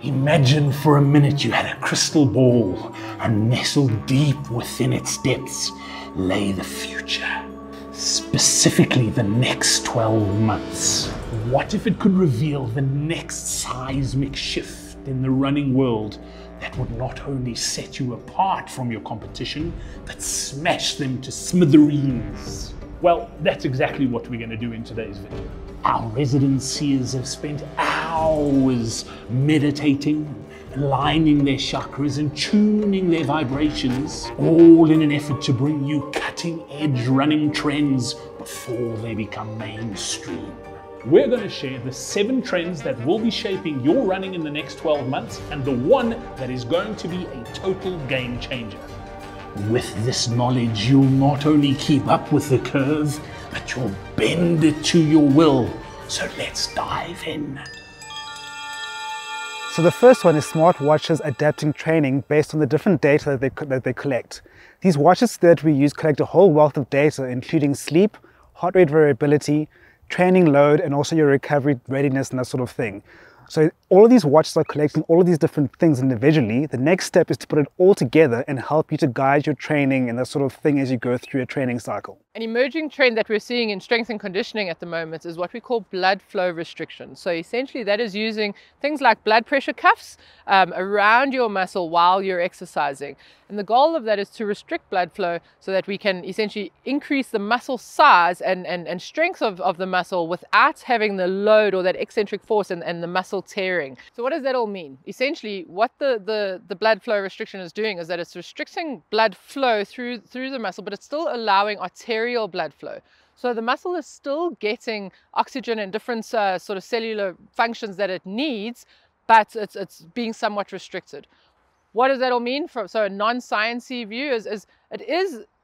Imagine for a minute you had a crystal ball, and nestled deep within its depths lay the future, specifically the next 12 months. What if it could reveal the next seismic shift in the running world that would not only set you apart from your competition, but smash them to smithereens? Well, that's exactly what we're going to do in today's video. Our resident seers have spent hours meditating, aligning their chakras and tuning their vibrations, all in an effort to bring you cutting-edge running trends before they become mainstream. We're going to share the 7 trends that will be shaping your running in the next 12 months and the one that is going to be a total game changer. With this knowledge, you'll not only keep up with the curve, but you'll bend it to your will. So let's dive in. So the first one is smart watches adapting training based on the different data that they collect. These watches that we use collect a whole wealth of data, including sleep, heart rate variability, training load, and also your recovery readiness and that sort of thing. So all of these watches are collecting all of these different things individually. The next step is to put it all together and help you to guide your training and that sort of thing as you go through a training cycle. An emerging trend that we're seeing in strength and conditioning at the moment is what we call blood flow restriction. So essentially that is using things like blood pressure cuffs around your muscle while you're exercising. And the goal of that is to restrict blood flow so that we can essentially increase the muscle size and strength of the muscle without having the load or that eccentric force and the muscle tearing. So what does that all mean? Essentially what the blood flow restriction is doing is that it's restricting blood flow through the muscle, but it's still allowing arterial blood flow. So the muscle is still getting oxygen and different sort of cellular functions that it needs, but it's being somewhat restricted. What does that all mean? So a non-sciencey view is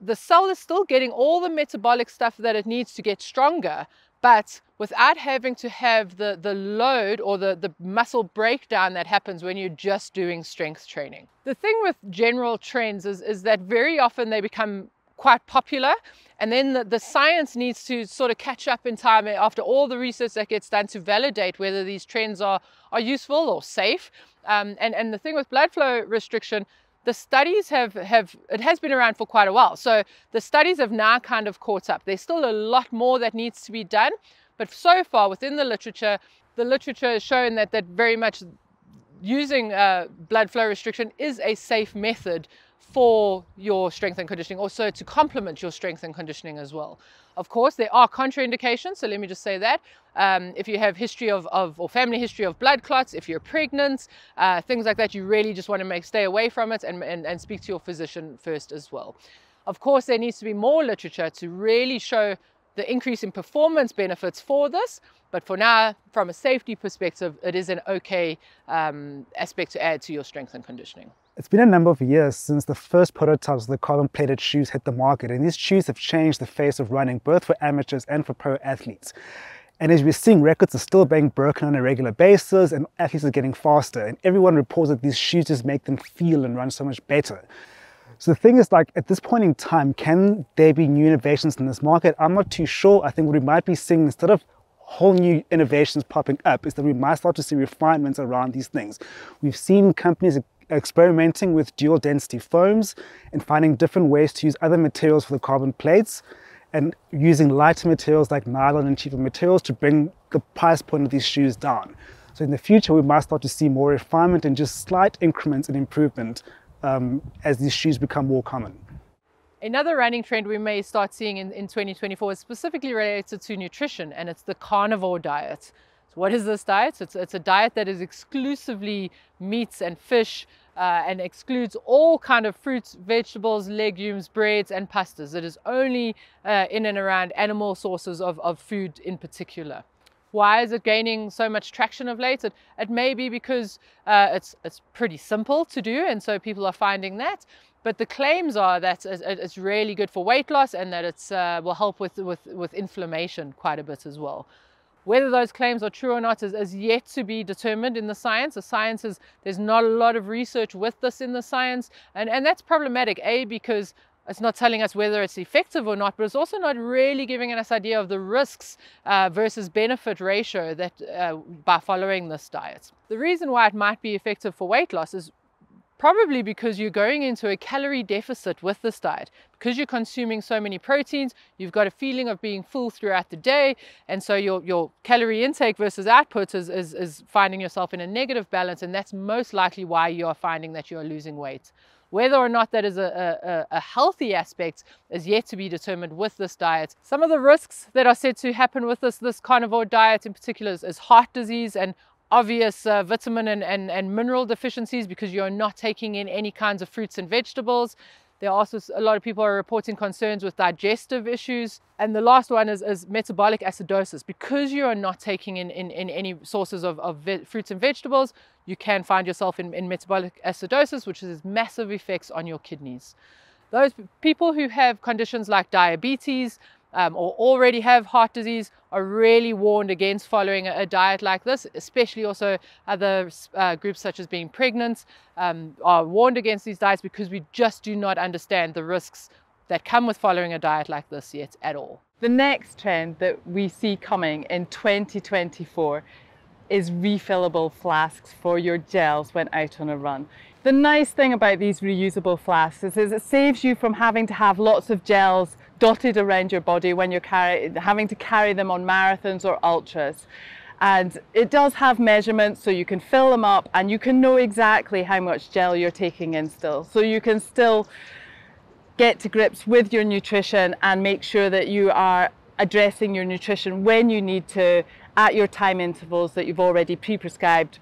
the cell is still getting all the metabolic stuff that it needs to get stronger, but without having to have the load or the muscle breakdown that happens when you're just doing strength training. The thing with general trends is that very often they become quite popular, and then the science needs to sort of catch up in time after all the research that gets done to validate whether these trends are useful or safe. And the thing with blood flow restriction, the studies it has been around for quite a while. So the studies have now kind of caught up. There's still a lot more that needs to be done. But so far within the literature has shown that very much using blood flow restriction is a safe method for your strength and conditioning, also to complement your strength and conditioning as well. Of course, there are contraindications, so let me just say that. If you have history or family history of blood clots, if you're pregnant, things like that, you really just want to stay away from it and speak to your physician first as well. Of course, there needs to be more literature to really show the increase in performance benefits for this, but for now, from a safety perspective, it is an okay aspect to add to your strength and conditioning. It's been a number of years since the first prototypes of the carbon-plated shoes hit the market, and these shoes have changed the face of running, both for amateurs and for pro athletes. And as we're seeing, records are still being broken on a regular basis, and athletes are getting faster, and everyone reports that these shoes just make them feel and run so much better. So the thing is, like, at this point in time, can there be new innovations in this market? I'm not too sure. I think what we might be seeing, instead of whole new innovations popping up, is that we might start to see refinements around these things. We've seen companies experimenting with dual density foams and finding different ways to use other materials for the carbon plates and using lighter materials like nylon and cheaper materials to bring the price point of these shoes down. So in the future, we might start to see more refinement and just slight increments in improvement as these shoes become more common. Another running trend we may start seeing in 2024 is specifically related to nutrition, and it's the carnivore diet. What is this diet? It's a diet that is exclusively meats and fish and excludes all kind of fruits, vegetables, legumes, breads and pastas. It is only in and around animal sources of food in particular. Why is it gaining so much traction of late? It may be because it's pretty simple to do, and so people are finding that. But the claims are that it's really good for weight loss and that it will help with inflammation quite a bit as well. Whether those claims are true or not is yet to be determined in the science. There's not a lot of research with this in the science, and that's problematic. A, because It's not telling us whether it's effective or not, but it's also not really giving us an idea of the risks versus benefit ratio that by following this diet. The reason why it might be effective for weight loss is probably because you're going into a calorie deficit with this diet. Because you're consuming so many proteins, you've got a feeling of being full throughout the day, and so your calorie intake versus output is finding yourself in a negative balance, and that's most likely why you are finding that you are losing weight. Whether or not that is a healthy aspect is yet to be determined with this diet. Some of the risks that are said to happen with this carnivore diet in particular is heart disease and obvious vitamin and mineral deficiencies, because you're not taking in any kinds of fruits and vegetables. There are also a lot of people are reporting concerns with digestive issues. And the last one is metabolic acidosis. Because you are not taking in any sources of fruits and vegetables, you can find yourself in metabolic acidosis, which has massive effects on your kidneys. Those people who have conditions like diabetes or already have heart disease are really warned against following a diet like this, especially also other groups such as being pregnant are warned against these diets, because we just do not understand the risks that come with following a diet like this yet at all. The next trend that we see coming in 2024 is refillable flasks for your gels when out on a run. The nice thing about these reusable flasks is it saves you from having to have lots of gels dotted around your body when you're having to carry them on marathons or ultras. And it does have measurements, so you can fill them up and you can know exactly how much gel you're taking in still. So you can still get to grips with your nutrition and make sure that you are addressing your nutrition when you need to at your time intervals that you've already pre-prescribed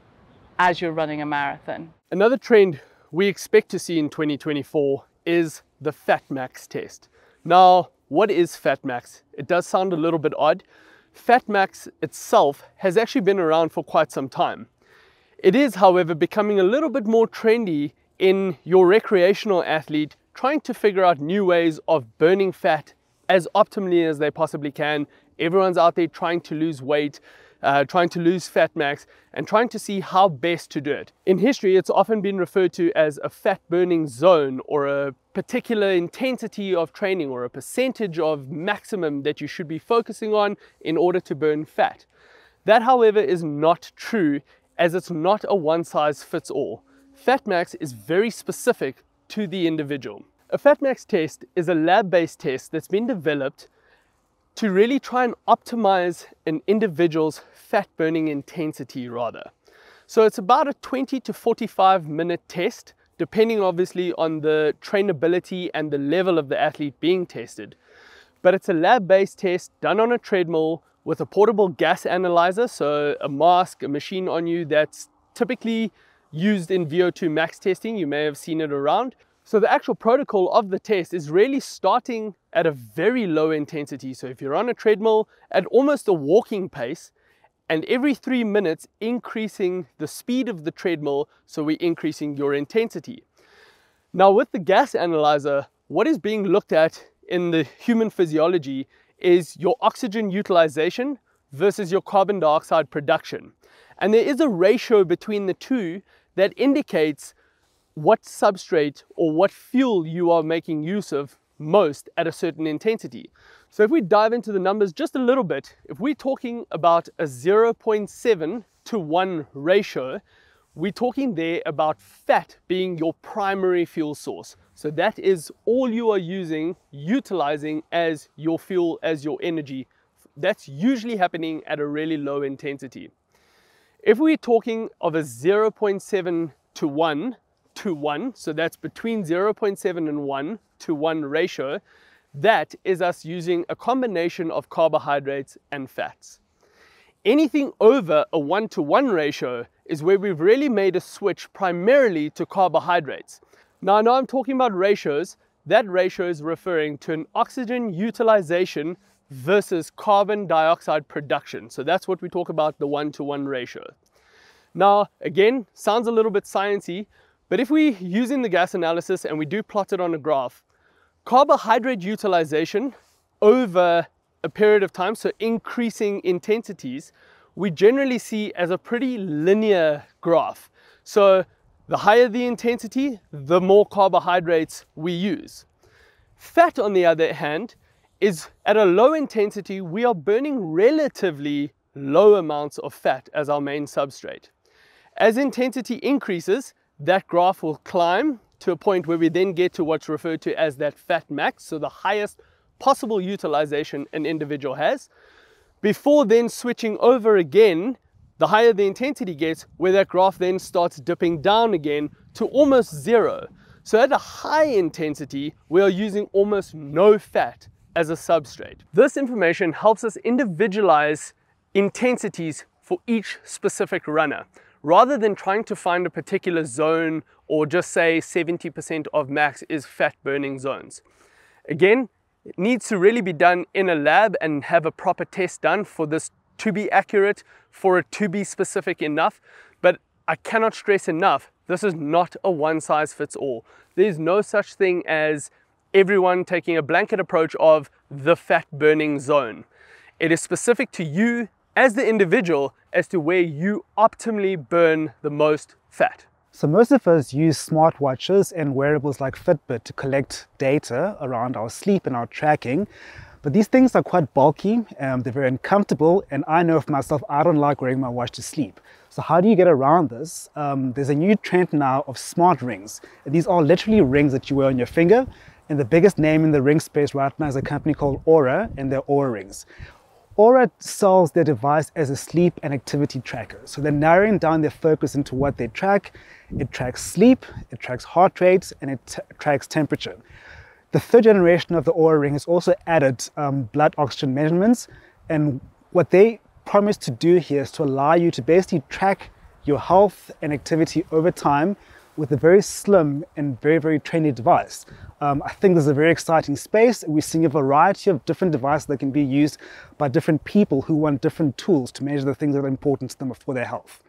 as you're running a marathon. Another trend we expect to see in 2024 is the FatMax test. Now, what is FatMax? It does sound a little bit odd. FatMax itself has actually been around for quite some time. It is, however, becoming a little bit more trendy in your recreational athlete trying to figure out new ways of burning fat as optimally as they possibly can. Everyone's out there trying to lose weight, trying to lose fat max, and trying to see how best to do it. In history, it's often been referred to as a fat burning zone, or a particular intensity of training, or a percentage of maximum that you should be focusing on in order to burn fat. That, however, is not true, as it's not a one size fits all. Fat max is very specific to the individual. A fat max test is a lab-based test that's been developed to really try and optimize an individual's fat burning intensity rather. So it's about a 20 to 45 minute test, depending obviously on the trainability and the level of the athlete being tested. But it's a lab-based test done on a treadmill with a portable gas analyzer, so a mask, a machine on you that's typically used in VO2 max testing. You may have seen it around. So the actual protocol of the test is really starting at a very low intensity. So if you're on a treadmill at almost a walking pace, and every 3 minutes increasing the speed of the treadmill, so we're increasing your intensity. Now with the gas analyzer, what is being looked at in the human physiology is your oxygen utilization versus your carbon dioxide production. And there is a ratio between the two that indicates what substrate or what fuel you are making use of most at a certain intensity. So if we dive into the numbers just a little bit, if we're talking about a 0.7 to 1 ratio, we're talking there about fat being your primary fuel source. So that is all you are utilizing as your fuel, as your energy. That's usually happening at a really low intensity. If we're talking of a 0.7 to 1 to 1, so that's between 0.7 and 1 to 1 ratio, that is us using a combination of carbohydrates and fats. Anything over a 1 to 1 ratio is where we've really made a switch primarily to carbohydrates. Now, I know I'm talking about ratios. That ratio is referring to an oxygen utilization versus carbon dioxide production. So that's what we talk about, the 1 to 1 ratio. Now, again, sounds a little bit sciencey, but if we're using the gas analysis and we do plot it on a graph, carbohydrate utilization over a period of time, so increasing intensities, we generally see as a pretty linear graph. So the higher the intensity, the more carbohydrates we use. Fat, on the other hand, is at a low intensity, we are burning relatively low amounts of fat as our main substrate. As intensity increases, that graph will climb to a point where we then get to what's referred to as that fat max, so the highest possible utilization an individual has, before then switching over again, the higher the intensity gets, where that graph then starts dipping down again to almost zero. So at a high intensity, we are using almost no fat as a substrate. This information helps us individualize intensities for each specific runner, rather than trying to find a particular zone or just say 70% of max is fat burning zones. Again, it needs to really be done in a lab and have a proper test done for this to be accurate, for it to be specific enough. But I cannot stress enough, this is not a one size fits all. There's no such thing as everyone taking a blanket approach of the fat burning zone. It is specific to you as the individual as to where you optimally burn the most fat. So most of us use smartwatches and wearables like Fitbit to collect data around our sleep and our tracking. But these things are quite bulky, they're very uncomfortable, and I know for myself, I don't like wearing my watch to sleep. So how do you get around this? There's a new trend now of smart rings. These are literally rings that you wear on your finger, and the biggest name in the ring space right now is a company called Oura, and they're Oura rings. Oura sells their device as a sleep and activity tracker. So they're narrowing down their focus into what they track. It tracks sleep, it tracks heart rate, and it tracks temperature. The third generation of the Oura ring has also added blood oxygen measurements, and what they promise to do here is to allow you to basically track your health and activity over time with a very slim and very trendy device. I think this is a very exciting space. We're seeing a variety of different devices that can be used by different people who want different tools to measure the things that are important to them for their health.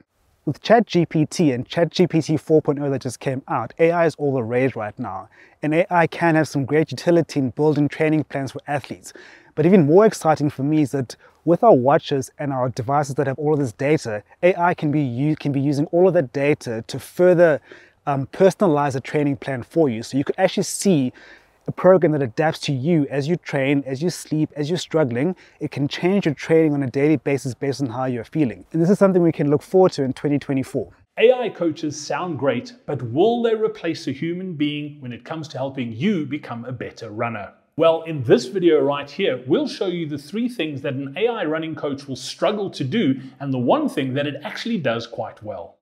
With ChatGPT and ChatGPT 4.0 that just came out, AI is all the rage right now. And AI can have some great utility in building training plans for athletes. But even more exciting for me is that with our watches and our devices that have all of this data, AI can be using all of that data to further personalize a training plan for you. So you could actually see a program that adapts to you as you train, as you sleep, as you're struggling. It can change your training on a daily basis based on how you're feeling. And this is something we can look forward to in 2024. AI coaches sound great, but will they replace a human being when it comes to helping you become a better runner? Well, in this video right here, we'll show you the 3 things that an AI running coach will struggle to do, and the one thing that it actually does quite well.